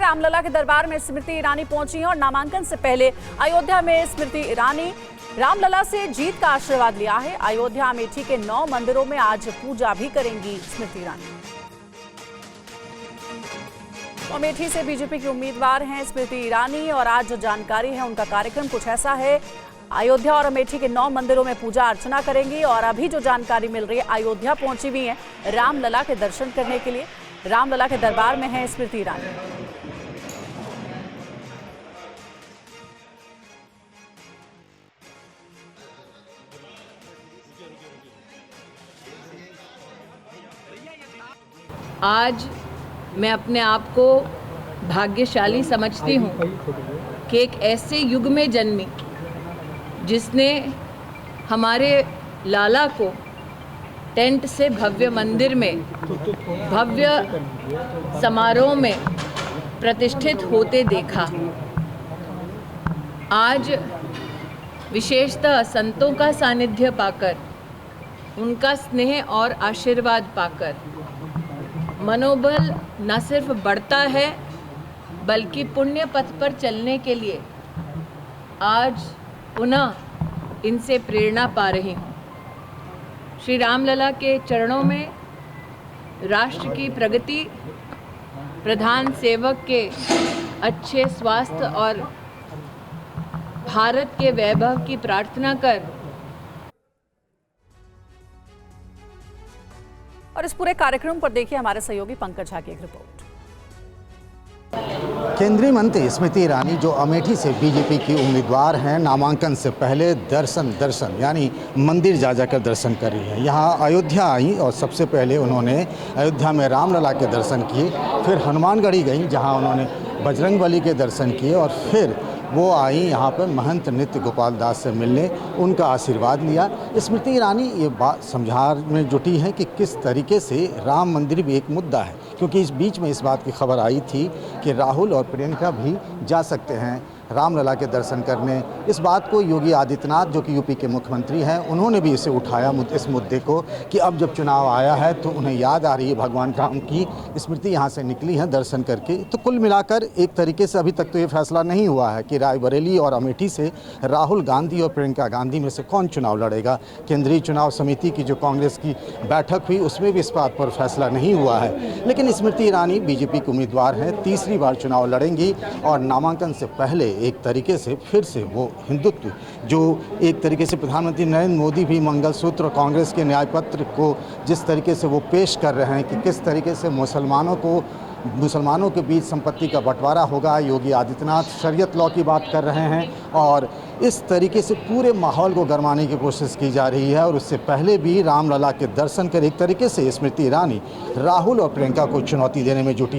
रामलला के दरबार में स्मृति ईरानी पहुंची हैं और नामांकन से पहले अयोध्या में स्मृति ईरानी रामलला से जीत का आशीर्वाद लिया है। अयोध्या अमेठी के 9 मंदिरों में आज पूजा भी करेंगी स्मृति ईरानी। अमेठी से बीजेपी की उम्मीदवार हैं स्मृति ईरानी और आज जो जानकारी है उनका कार्यक्रम कुछ ऐसा है। अयोध्या और अमेठी के 9 मंदिरों में पूजा अर्चना करेंगी और अभी जो जानकारी मिल रही है अयोध्या पहुंची हुई है रामलला के दर्शन करने के लिए। रामलला के दरबार में है स्मृति ईरानी। आज मैं अपने आप को भाग्यशाली समझती हूँ कि एक ऐसे युग में जन्मी जिसने हमारे लाला को टेंट से भव्य मंदिर में भव्य समारोह में प्रतिष्ठित होते देखा। आज विशेषतः संतों का सानिध्य पाकर, उनका स्नेह और आशीर्वाद पाकर मनोबल न सिर्फ बढ़ता है बल्कि पुण्य पथ पर चलने के लिए आज पुनः इनसे प्रेरणा पा रही हूँ। श्री रामलला के चरणों में राष्ट्र की प्रगति, प्रधान सेवक के अच्छे स्वास्थ्य और भारत के वैभव की प्रार्थना कर और इस पूरे कार्यक्रम पर देखिए हमारे सहयोगी पंकज झा की एक रिपोर्ट। केंद्रीय मंत्री स्मृति ईरानी जो अमेठी से बीजेपी की उम्मीदवार हैं, नामांकन से पहले दर्शन यानी मंदिर जा जाकर दर्शन कर रही हैं। यहाँ अयोध्या आई और सबसे पहले उन्होंने अयोध्या में रामलला के दर्शन किए, फिर हनुमानगढ़ी गई जहाँ उन्होंने बजरंगबली के दर्शन किए और फिर वो आई यहाँ पर महंत नृत्य गोपाल दास से मिलने, उनका आशीर्वाद लिया। स्मृति ईरानी ये बात समझाने में जुटी है कि किस तरीके से राम मंदिर भी एक मुद्दा है, क्योंकि इस बीच में इस बात की खबर आई थी कि राहुल और प्रियंका भी जा सकते हैं रामलला के दर्शन करने। इस बात को योगी आदित्यनाथ जो कि यूपी के मुख्यमंत्री हैं, उन्होंने भी इसे उठाया इस मुद्दे को कि अब जब चुनाव आया है तो उन्हें याद आ रही है भगवान राम की। स्मृति यहाँ से निकली हैं दर्शन करके। तो कुल मिलाकर एक तरीके से अभी तक तो ये फैसला नहीं हुआ है कि रायबरेली और अमेठी से राहुल गांधी और प्रियंका गांधी में से कौन चुनाव लड़ेगा। केंद्रीय चुनाव समिति की जो कांग्रेस की बैठक हुई उसमें भी इस बात पर फैसला नहीं हुआ है। लेकिन स्मृति ईरानी बीजेपी के उम्मीदवार हैं, तीसरी बार चुनाव लड़ेंगी और नामांकन से पहले एक तरीके से फिर से वो हिंदुत्व जो एक तरीके से प्रधानमंत्री नरेंद्र मोदी भी मंगलसूत्र और कांग्रेस के न्याय पत्र को जिस तरीके से वो पेश कर रहे हैं कि किस तरीके से मुसलमानों के बीच संपत्ति का बंटवारा होगा। योगी आदित्यनाथ शरीयत लॉ की बात कर रहे हैं और इस तरीके से पूरे माहौल को गरमाने की कोशिश की जा रही है। और उससे पहले भी रामलला के दर्शन कर एक तरीके से स्मृति ईरानी राहुल और प्रियंका को चुनौती देने में जुटी।